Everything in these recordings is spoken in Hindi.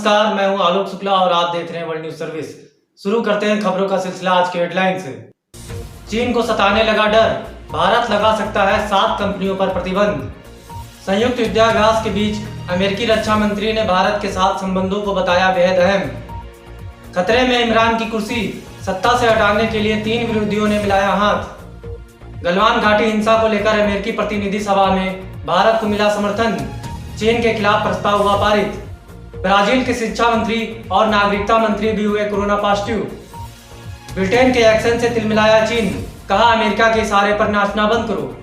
नमस्कार, मैं हूं आलोक शुक्ला और आप देख रहे हैं वर्ल्ड न्यूज सर्विस। शुरू करते हैं खबरों का सिलसिला आज के हेडलाइन से। चीन को सताने लगा डर, भारत लगा सकता है 7 कंपनियों पर प्रतिबंध। संयुक्त युद्धाभ्यास के बीच अमेरिकी रक्षा मंत्री ने भारत के साथ संबंधों को बताया बेहद अहम। खतरे में इमरान की कुर्सी, सत्ता से हटाने के लिए 3 विरोधियों ने मिलाया हाथ। गलवान घाटी हिंसा को लेकर अमेरिकी प्रतिनिधि सभा में भारत को मिला समर्थन, चीन के खिलाफ प्रस्ताव हुआ पारित। ब्राजील के शिक्षा मंत्री और नागरिकता मंत्री भी हुए कोरोना पॉजिटिव। ब्रिटेन के एक्शन से तिलमिलाया चीन, कहा अमेरिका के इशारे पर नाचना बंद करो।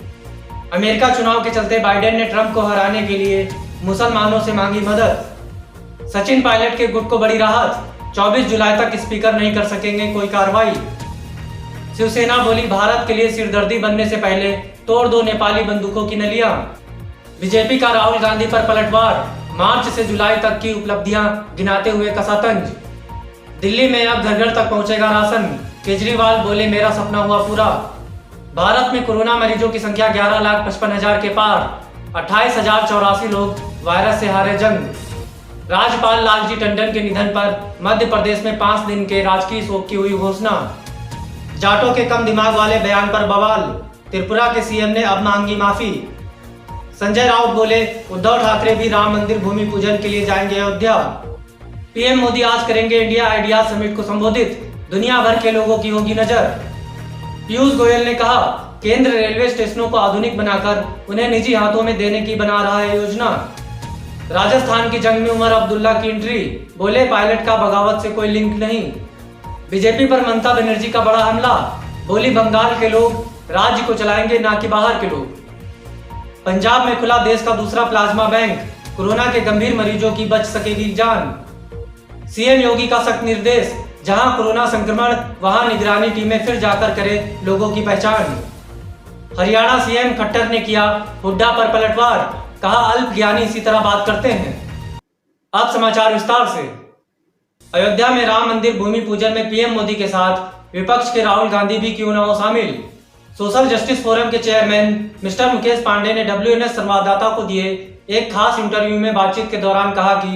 अमेरिका चुनाव के चलते बाइडेन ने ट्रंप को हराने के लिए मुसलमानों से मांगी मदद। सचिन पायलट के गुट को बड़ी राहत, 24 जुलाई तक स्पीकर नहीं कर सकेंगे कोई कार्रवाई। शिवसेना बोली भारत के लिए सिरदर्दी बनने से पहले तोड़ दो नेपाली बंदूकों की नलियां। बीजेपी का राहुल गांधी पर पलटवार, मार्च से जुलाई तक की उपलब्धियां गिनाते हुए कसा तंज। दिल्ली में अब घर घर तक पहुंचेगा राशन, केजरीवाल बोले मेरा सपना हुआ पूरा। भारत में कोरोना मरीजों की संख्या 11,55,000 के पार, 28,084 लोग वायरस से हारे जंग। राज्यपाल लालजी टंडन के निधन पर मध्य प्रदेश में 5 दिन के राजकीय शोक की हुई घोषणा। जाटों के कम दिमाग वाले बयान पर बवाल, त्रिपुरा के सीएम ने अब मांगी माफी। संजय राउत बोले उद्धव ठाकरे भी राम मंदिर भूमि पूजन के लिए जाएंगे अयोध्या। पीएम मोदी आज करेंगे इंडिया आइडिया समिट को संबोधित, दुनिया भर के लोगों की होगी नजर। पीयूष गोयल ने कहा केंद्र रेलवे स्टेशनों को आधुनिक बनाकर उन्हें निजी हाथों में देने की बना रहा है योजना। राजस्थान की जंग में उमर अब्दुल्ला की एंट्री, बोले पायलट का बगावत से कोई लिंक नहीं। बीजेपी पर ममता बनर्जी का बड़ा हमला, बोली बंगाल के लोग राज्य को चलाएंगे ना कि बाहर के लोग। पंजाब में खुला देश का दूसरा प्लाज्मा बैंक, कोरोना के गंभीर मरीजों की बच सकेगी जान। सीएम योगी का सख्त निर्देश, जहां कोरोना संक्रमण वहां निगरानी टीमें फिर जाकर करे लोगों की पहचान। हरियाणा सीएम खट्टर ने किया हुड्डा पर पलटवार, कहा अल्पज्ञानी इसी तरह बात करते हैं। अब समाचार विस्तार से। अयोध्या में राम मंदिर भूमि पूजन में पीएम मोदी के साथ विपक्ष के राहुल गांधी भी क्यों न हो शामिल। सोशल जस्टिस फोरम के चेयरमैन मिस्टर मुकेश पांडे ने WNS संवाददाता को दिए एक खास इंटरव्यू में बातचीत के दौरान कहा कि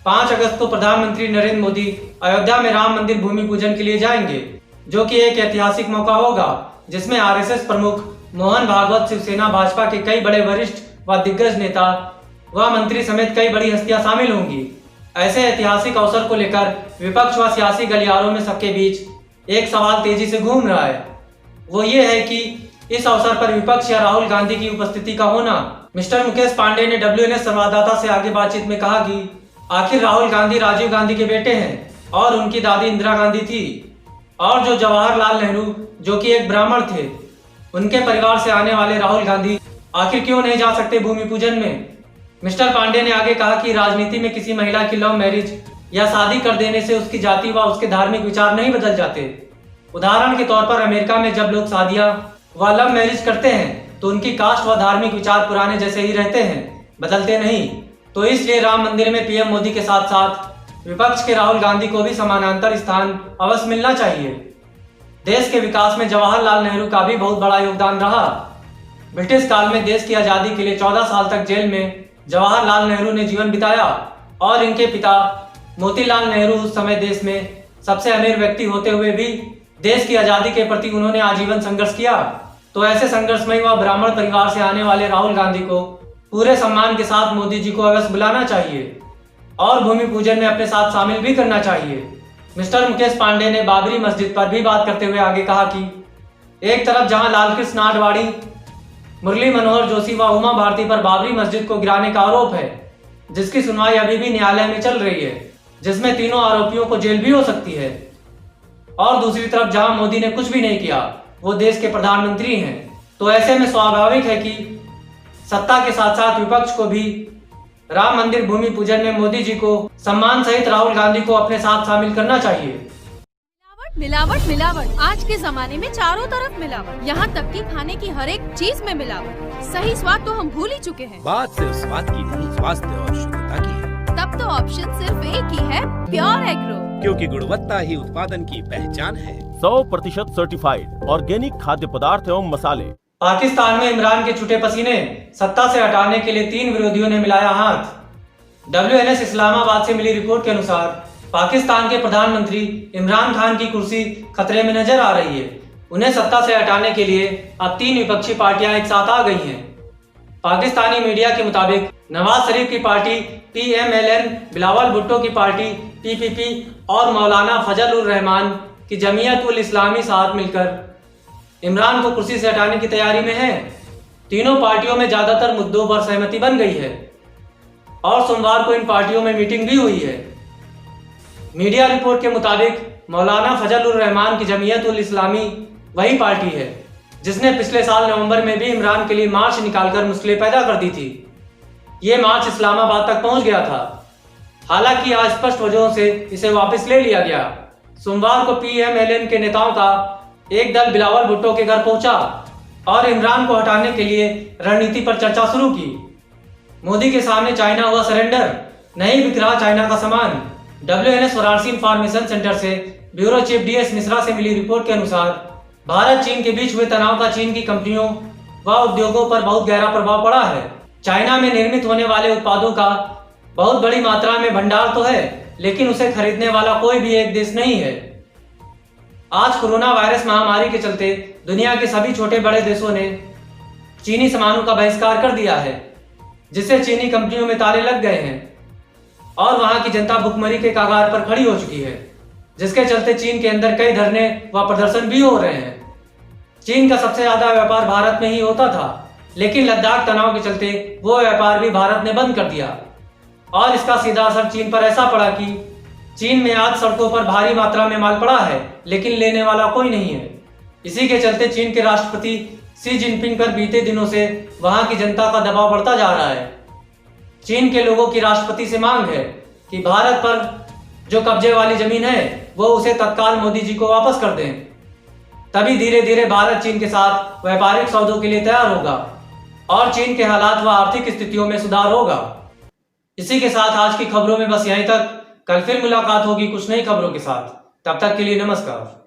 5 अगस्त को प्रधानमंत्री नरेंद्र मोदी अयोध्या में राम मंदिर भूमि पूजन के लिए जाएंगे, जो कि एक ऐतिहासिक मौका होगा जिसमें RSS प्रमुख मोहन भागवत, शिवसेना भाजपा के कई बड़े वरिष्ठ व दिग्गज नेता व मंत्री समेत कई बड़ी हस्तियां शामिल होंगी। ऐसे ऐतिहासिक अवसर को लेकर विपक्ष व सियासी गलियारों में सबके बीच एक सवाल तेजी से घूम रहा है, वो ये है कि इस अवसर पर विपक्ष या राहुल गांधी की उपस्थिति का होना। मिस्टर मुकेश पांडे ने WNS संवाददाता से आगे बातचीत में कहा कि आखिर राहुल गांधी राजीव गांधी के बेटे हैं और उनकी दादी इंदिरा गांधी थी, और जो जवाहरलाल नेहरू जो कि एक ब्राह्मण थे, उनके परिवार से आने वाले राहुल गांधी आखिर क्यों नहीं जा सकते भूमि पूजन में। मिस्टर पांडे ने आगे कहा कि राजनीति में किसी महिला की लव मैरिज या शादी कर देने से उसकी जाति व उसके धार्मिक विचार नहीं बदल जाते। उदाहरण के तौर पर अमेरिका में जब लोग शादियां व लव मैरिज करते हैं तो उनकी कास्ट व धार्मिक विचार पुराने जैसे ही रहते हैं, बदलते नहीं। तो इसलिए राम मंदिर में पीएम मोदी के साथ साथ विपक्ष के राहुल गांधी को भी समानांतर स्थान अवश्य मिलना चाहिए। देश के विकास में जवाहरलाल नेहरू का भी बहुत बड़ा योगदान रहा। ब्रिटिश काल में देश की आजादी के लिए 14 साल तक जेल में जवाहरलाल नेहरू ने जीवन बिताया और इनके पिता मोतीलाल नेहरू उस समय देश में सबसे अमीर व्यक्ति होते हुए भी देश की आजादी के प्रति उन्होंने आजीवन संघर्ष किया। तो ऐसे संघर्षमय व ब्राह्मण परिवार से आने वाले राहुल गांधी को पूरे सम्मान के साथ मोदी जी को अवश्य बुलाना चाहिए और भूमि पूजन में अपने साथ शामिल भी करना चाहिए। मिस्टर मुकेश पांडे ने बाबरी मस्जिद पर भी बात करते हुए आगे कहा कि एक तरफ जहां लालकृष्ण आडवाणी, मुरली मनोहर जोशी व उमा भारती पर बाबरी मस्जिद को गिराने का आरोप है, जिसकी सुनवाई अभी भी न्यायालय में चल रही है, जिसमें तीनों आरोपियों को जेल भी हो सकती है, और दूसरी तरफ जहां मोदी ने कुछ भी नहीं किया, वो देश के प्रधानमंत्री हैं। तो ऐसे में स्वाभाविक है कि सत्ता के साथ साथ विपक्ष को भी राम मंदिर भूमि पूजन में मोदी जी को सम्मान सहित राहुल गांधी को अपने साथ शामिल करना चाहिए। मिलावट मिलावट मिलावट, आज के जमाने में चारों तरफ मिलावट, यहाँ तक कि खाने की हर एक चीज में मिलावट। सही स्वाद तो हम भूल ही चुके हैं। बात सिर्फ स्वाद की नहीं, स्वास्थ्य और शुद्धता की है। तब तो ऑप्शन सिर्फ एक ही है, प्योर एग्रो, क्योंकि गुणवत्ता ही उत्पादन की पहचान है। 100% सर्टिफाइड ऑर्गेनिक खाद्य पदार्थ एवं मसाले। पाकिस्तान में इमरान के छूटे पसीने, सत्ता से हटाने के लिए 3 विरोधियों ने मिलाया हाथ। WNS इस्लामाबाद से मिली रिपोर्ट के अनुसार पाकिस्तान के प्रधानमंत्री इमरान खान की कुर्सी खतरे में नजर आ रही है। उन्हें सत्ता से हटाने के लिए अब 3 विपक्षी पार्टियां एक साथ आ गई हैं। पाकिस्तानी मीडिया के मुताबिक नवाज शरीफ की पार्टी PMLN, बिलावल भुट्टो की पार्टी PPP और मौलाना फजल उर रहमान की जमीयत उल इस्लामी साथ मिलकर इमरान को कुर्सी से हटाने की तैयारी में है। तीनों पार्टियों में ज्यादातर मुद्दों पर सहमति बन गई है और सोमवार को इन पार्टियों में मीटिंग भी हुई है। मीडिया रिपोर्ट के मुताबिक मौलाना फजल उर रहमान की जमीयत उल इस्लामी वही पार्टी है जिसने पिछले साल नवंबर में भी इमरान के लिए मार्च निकालकर मुश्किलें पैदा कर दी थी। ये मार्च इस्लामाबाद तक पहुंच गया था, हालांकि आज स्पष्ट वजहों से इसे वापस ले लिया गया। सोमवार को PMLN के नेताओं का एक दल बिलावल भुट्टो के घर पहुंचा और इमरान को हटाने के लिए रणनीति पर चर्चा शुरू की। मोदी के सामने चाइना हुआ सरेंडर, नहीं बिक रहा चाइना का सामान। WNS वाराणसी इंफॉर्मेशन सेंटर से ब्यूरो चीफ DS मिश्रा से मिली रिपोर्ट के अनुसार भारत चीन के बीच हुए तनाव का चीन की कंपनियों व उद्योगों पर बहुत गहरा प्रभाव पड़ा है। चाइना में निर्मित होने वाले उत्पादों का बहुत बड़ी मात्रा में भंडार तो है, लेकिन उसे खरीदने वाला कोई भी एक देश नहीं है। आज कोरोना वायरस महामारी के चलते दुनिया के सभी छोटे बड़े देशों ने चीनी सामानों का बहिष्कार कर दिया है, जिससे चीनी कंपनियों में ताले लग गए हैं और वहां की जनता भुखमरी के कगार पर खड़ी हो चुकी है, जिसके चलते चीन के अंदर कई धरने व प्रदर्शन भी हो रहे हैं। चीन का सबसे ज्यादा व्यापार भारत में ही होता था, लेकिन लद्दाख तनाव के चलते वो व्यापार भी भारत ने बंद कर दिया और इसका सीधा असर चीन पर ऐसा पड़ा कि चीन में आज सड़कों पर भारी मात्रा में माल पड़ा है, लेकिन लेने वाला कोई नहीं है। इसी के चलते चीन के राष्ट्रपति शी जिनपिंग पर बीते दिनों से वहां की जनता का दबाव बढ़ता जा रहा है। चीन के लोगों की राष्ट्रपति से मांग है कि भारत पर जो कब्जे वाली जमीन है वो उसे तत्काल मोदी जी को वापस कर दें। तभी धीरे धीरे भारत चीन के साथ व्यापारिक सौदों के लिए तैयार होगा और चीन के हालात व आर्थिक स्थितियों में सुधार होगा। इसी के साथ आज की खबरों में बस यहीं तक। कल फिर मुलाकात होगी कुछ नई खबरों के साथ। तब तक के लिए नमस्कार।